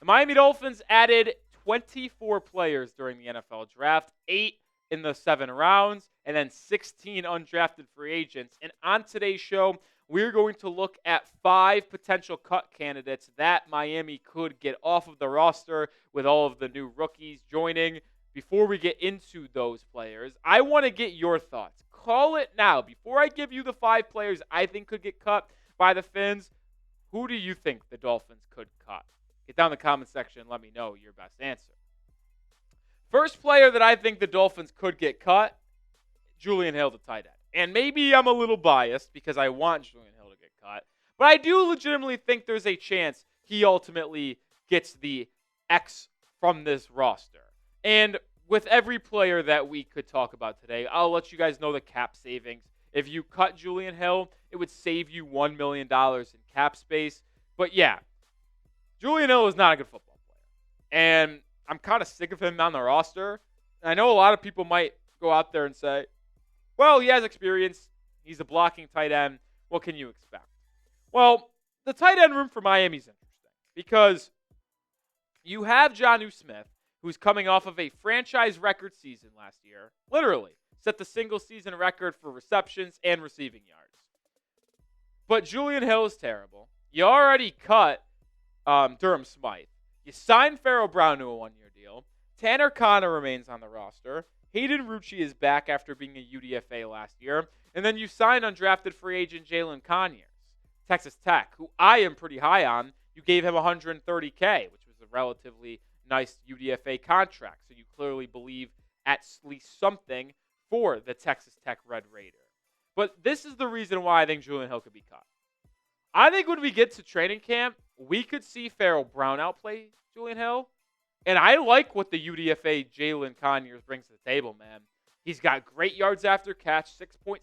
The Miami Dolphins added 24 players during the NFL draft, 8 in the 7 rounds, and then 16 undrafted free agents. And on today's show, we're going to look at 5 potential cut candidates that Miami could get off of the roster with all of the new rookies joining. Before we get into those players, I want to get your thoughts. Call it now. Before I give you the 5 players I think could get cut by the Fins, who do you think the Dolphins could cut? Get down in the comment section and let me know your best answer. First player that I think the Dolphins could get cut, Julian Hill, the tight end. And maybe I'm a little biased because I want Julian Hill to get cut, but I do legitimately think there's a chance he ultimately gets the X from this roster. And with every player that we could talk about today, I'll let you guys know the cap savings. If you cut Julian Hill, it would save you $1 million in cap space. But yeah, Julian Hill is not a good football player. And I'm kind of sick of him on the roster. And I know a lot of people might go out there and say, well, he has experience. He's a blocking tight end. What can you expect? Well, the tight end room for Miami is interesting because you have Jonah Smith, who's coming off of a franchise record season last year. Literally set the single season record for receptions and receiving yards. But Julian Hill is terrible. You already cut Durham Smythe. You signed Pharaoh Brown to a 1-year deal. Tanner Connor remains on the roster. Hayden Rucci is back after being a UDFA last year. And then you signed undrafted free agent Jalen Conyers, Texas Tech, who I am pretty high on. You gave him $130K, which was a relatively nice UDFA contract. So you clearly believe at least something for the Texas Tech Red Raider. But this is the reason why I think Julian Hill could be cut. I think when we get to training camp, we could see Pharaoh Brown outplay Julian Hill. And I like what the UDFA Jalen Conyers brings to the table, man. He's got great yards after catch, 6.6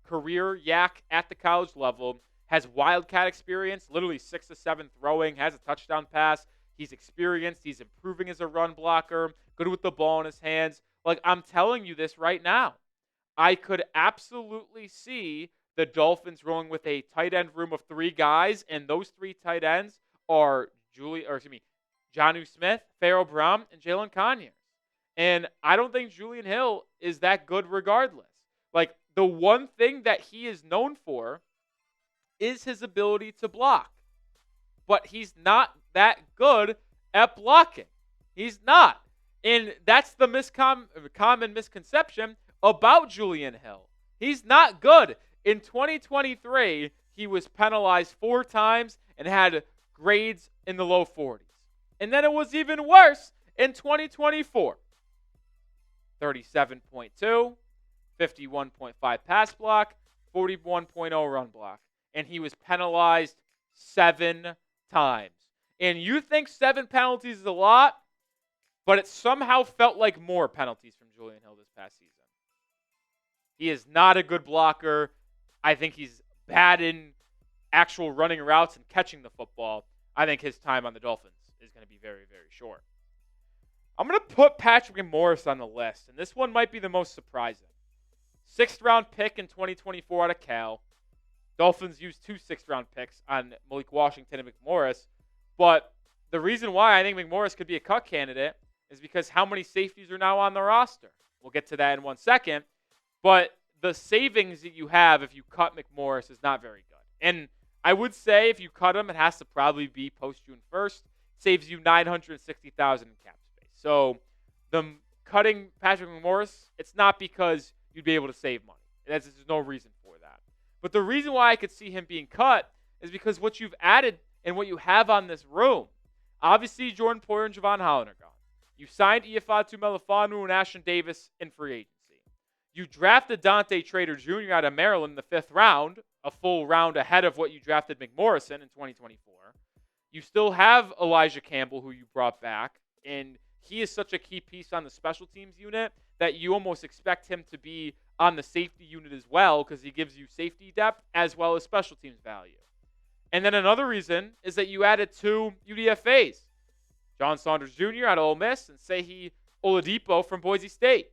career yak at the college level, has Wildcat experience, literally 6 to 7 throwing, has a touchdown pass. He's experienced. He's improving as a run blocker, good with the ball in his hands. Like, I'm telling you this right now. I could absolutely see the Dolphins rolling with a tight end room of 3 guys, and those 3 tight ends are Jonah Smith, Pharaoh Brown, and Jalen Conyers. And I don't think Julian Hill is that good regardless. Like, the one thing that he is known for is his ability to block. But he's not that good at blocking. He's not. And that's the common misconception about Julian Hill. He's not good. In 2023, he was penalized 4 times and had grades in the low 40s. And then it was even worse in 2024. 37.2, 51.5 pass block, 41.0 run block. And he was penalized 7 times. And you think 7 penalties is a lot, but it somehow felt like more penalties from Julian Hill this past season. He is not a good blocker. I think he's bad in actual running routes and catching the football. I think his time on the Dolphins is going to be very, very short. I'm going to put Patrick McMorris on the list, and this one might be the most surprising. 6th-round pick in 2024 out of Cal. Dolphins used 2 6th-round picks on Malik Washington and McMorris, but the reason why I think McMorris could be a cut candidate is because how many safeties are now on the roster. We'll get to that in one second, but the savings that you have if you cut McMorris is not very good. And I would say if you cut him, it has to probably be post-June 1st. Saves you $960,000 in cap space. So the cutting Patrick McMorris, it's not because you'd be able to save money. There's no reason for that. But the reason why I could see him being cut is because what you've added and what you have on this room. Obviously, Jordan Poyer and Javon Holland are gone. You signed Ifeatu, Melifonwu, and Ashtyn Davis in free agency. You drafted Dante Trader Jr. out of Maryland in the 5th round, a full round ahead of what you drafted McMorris in 2024. You still have Elijah Campbell, who you brought back, and he is such a key piece on the special teams unit that you almost expect him to be on the safety unit as well because he gives you safety depth as well as special teams value. And then another reason is that you added 2 UDFAs, John Saunders Jr. out of Ole Miss and Sehi Oladipo from Boise State.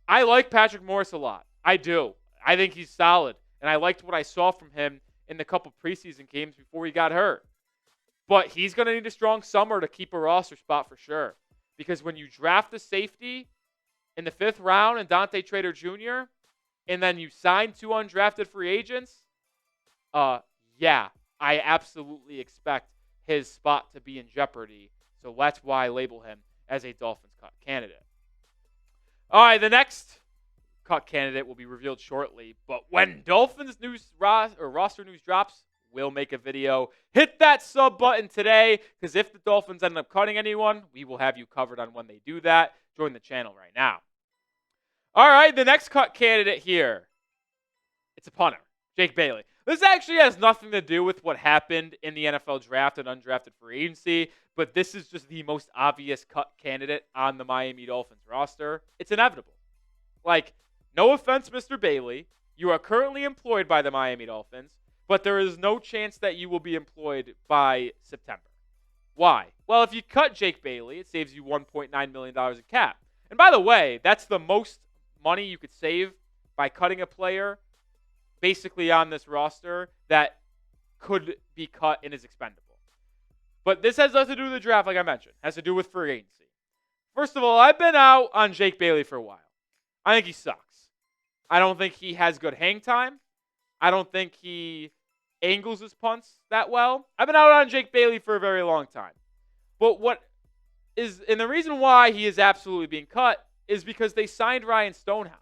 I like Patrick Morris a lot. I do. I think he's solid, and I liked what I saw from him in the couple preseason games before he got hurt. But he's going to need a strong summer to keep a roster spot for sure. Because when you draft a safety in the 5th round and Dante Trader Jr., and then you sign 2 undrafted free agents, yeah, I absolutely expect his spot to be in jeopardy. So that's why I label him as a Dolphins cut candidate. All right, the next cut candidate will be revealed shortly. But when Dolphins roster news drops, we'll make a video. Hit that sub button today, because if the Dolphins end up cutting anyone, we will have you covered on when they do that. Join the channel right now. All right, the next cut candidate here. It's a punter, Jake Bailey. This actually has nothing to do with what happened in the NFL draft and undrafted free agency, but this is just the most obvious cut candidate on the Miami Dolphins roster. It's inevitable. Like, no offense, Mr. Bailey. You are currently employed by the Miami Dolphins, but there is no chance that you will be employed by September. Why? Well, if you cut Jake Bailey, it saves you $1.9 million in cap. And by the way, that's the most money you could save by cutting a player basically on this roster that could be cut and is expendable. But this has nothing to do with the draft, like I mentioned. It has to do with free agency. First of all, I've been out on Jake Bailey for a while. I think he sucks. I don't think he has good hang time. I don't think he angles his punts that well. I've been out on Jake Bailey for a very long time. But and the reason why he is absolutely being cut is because they signed Ryan Stonehouse.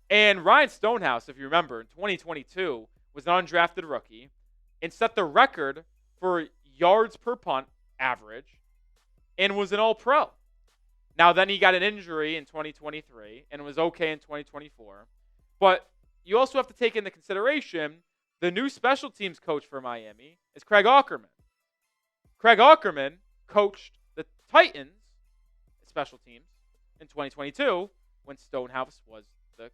And Ryan Stonehouse, if you remember, in 2022 was an undrafted rookie and set the record for yards per punt average and was an all-pro. Now, then he got an injury in 2023 and was okay in 2024. But you also have to take into consideration the new special teams coach for Miami is Craig Aukerman. Craig Aukerman coached the Titans special teams in 2022 when Stonehouse was the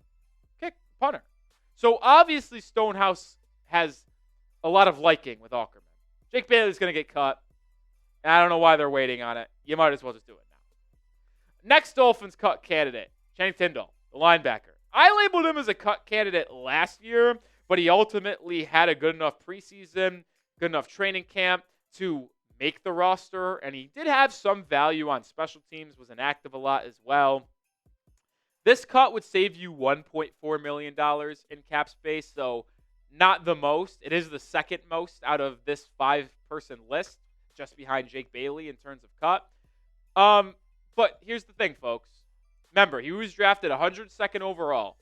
punter. So obviously Stonehouse has a lot of liking with Aukerman. Jake Bailey's going to get cut. And I don't know why they're waiting on it. You might as well just do it now. Next Dolphins cut candidate, Tindall, the linebacker. I labeled him as a cut candidate last year, but he ultimately had a good enough preseason, good enough training camp to make the roster, and he did have some value on special teams, was inactive a lot as well. This cut would save you $1.4 million in cap space, so not the most. It is the second most out of this 5-person list, just behind Jake Bailey in terms of cut. But here's the thing, folks. Remember, he was drafted 102nd overall.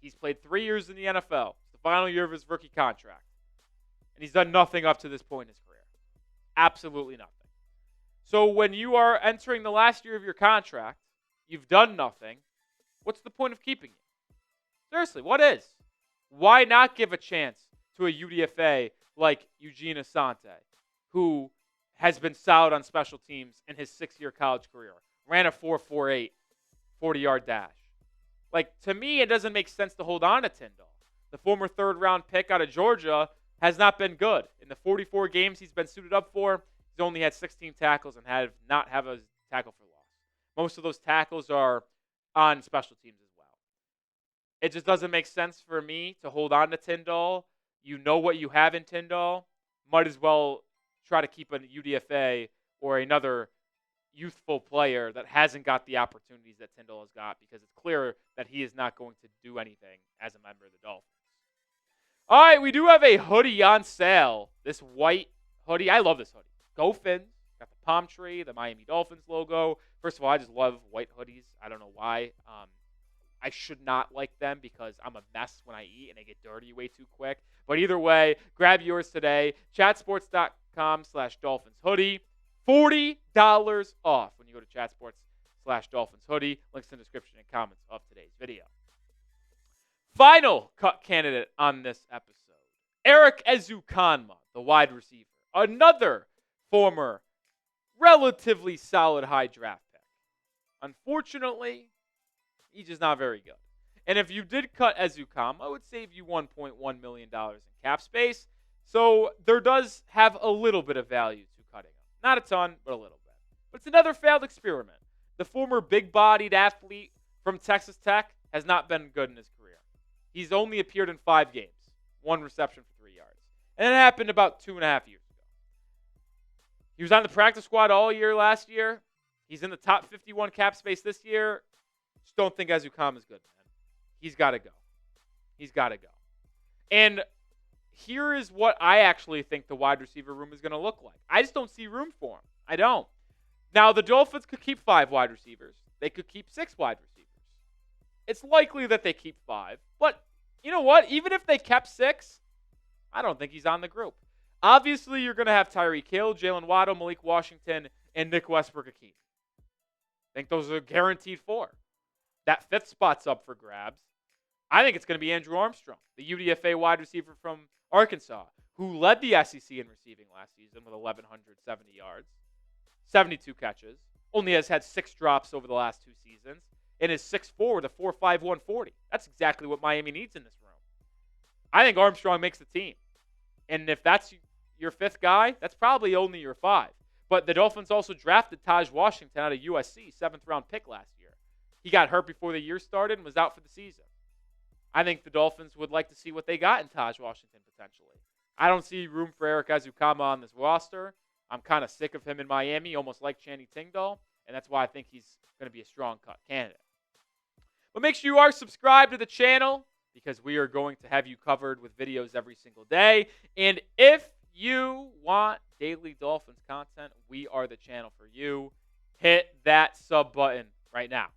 He's played 3 years in the NFL. It's the final year of his rookie contract. And he's done nothing up to this point in his career. Absolutely nothing. So when you are entering the last year of your contract, you've done nothing. What's the point of keeping you? Seriously, what is? Why not give a chance to a UDFA like Eugene Asante, who has been solid on special teams in his 6-year college career? Ran a 4.48 40-yard dash. Like, to me, it doesn't make sense to hold on to Tindall. The former 3rd-round pick out of Georgia has not been good. In the 44 games he's been suited up for, he's only had 16 tackles and not have a tackle for loss. Most of those tackles are on special teams as well. It just doesn't make sense for me to hold on to Tindall. You know what you have in Tindall. Might as well try to keep a UDFA or another youthful player that hasn't got the opportunities that Tindall has got, because it's clear that he is not going to do anything as a member of the Dolphins. All right, we do have a hoodie on sale. This white hoodie. I love this hoodie. Go Fins. Got the palm tree, the Miami Dolphins logo. First of all, I just love white hoodies. I don't know why. I should not like them because I'm a mess when I eat and they get dirty way too quick. But either way, grab yours today. Chatsports.com/Dolphins hoodie. $40 off when you go to Chatsports/Dolphins hoodie. Links in the description and comments of today's video. Final cut candidate on this episode, Eric Ezukanma, the wide receiver. Another former relatively solid high draft pick. Unfortunately, he's just not very good. And if you did cut Ezukanma, it would save you $1.1 million in cap space. So there does have a little bit of value to cutting him. Not a ton, but a little bit. But it's another failed experiment. The former big-bodied athlete from Texas Tech has not been good in his career. He's only appeared in 5 games, 1 reception for 3 yards. And it happened about 2.5 years ago. He was on the practice squad all year last year. He's in the top 51 cap space this year. Just don't think Ezukam is good, man. He's got to go. He's got to go. And here is what I actually think the wide receiver room is going to look like. I just don't see room for him. I don't. Now, the Dolphins could keep 5 wide receivers. They could keep 6 wide receivers. It's likely that they keep 5. But you know what? Even if they kept 6, I don't think he's on the group. Obviously, you're going to have Tyreek Hill, Jalen Waddle, Malik Washington, and Nick Westbrook-Akeem. I think those are guaranteed 4. That 5th spot's up for grabs. I think it's going to be Andrew Armstrong, the UDFA wide receiver from Arkansas, who led the SEC in receiving last season with 1,170 yards, 72 catches, only has had 6 drops over the last 2 seasons, and is 6'4" with a 4.5 140. That's exactly what Miami needs in this room. I think Armstrong makes the team. And if that's your 5th guy, that's probably only your 5. But the Dolphins also drafted Taj Washington out of USC, 7th-round pick last year. He got hurt before the year started and was out for the season. I think the Dolphins would like to see what they got in Taj Washington potentially. I don't see room for Eric Ezukama on this roster. I'm kind of sick of him in Miami, almost like Channing Tindall, and that's why I think he's going to be a strong cut candidate. But make sure you are subscribed to the channel because we are going to have you covered with videos every single day. And if you want daily Dolphins content, we are the channel for you. Hit that sub button right now.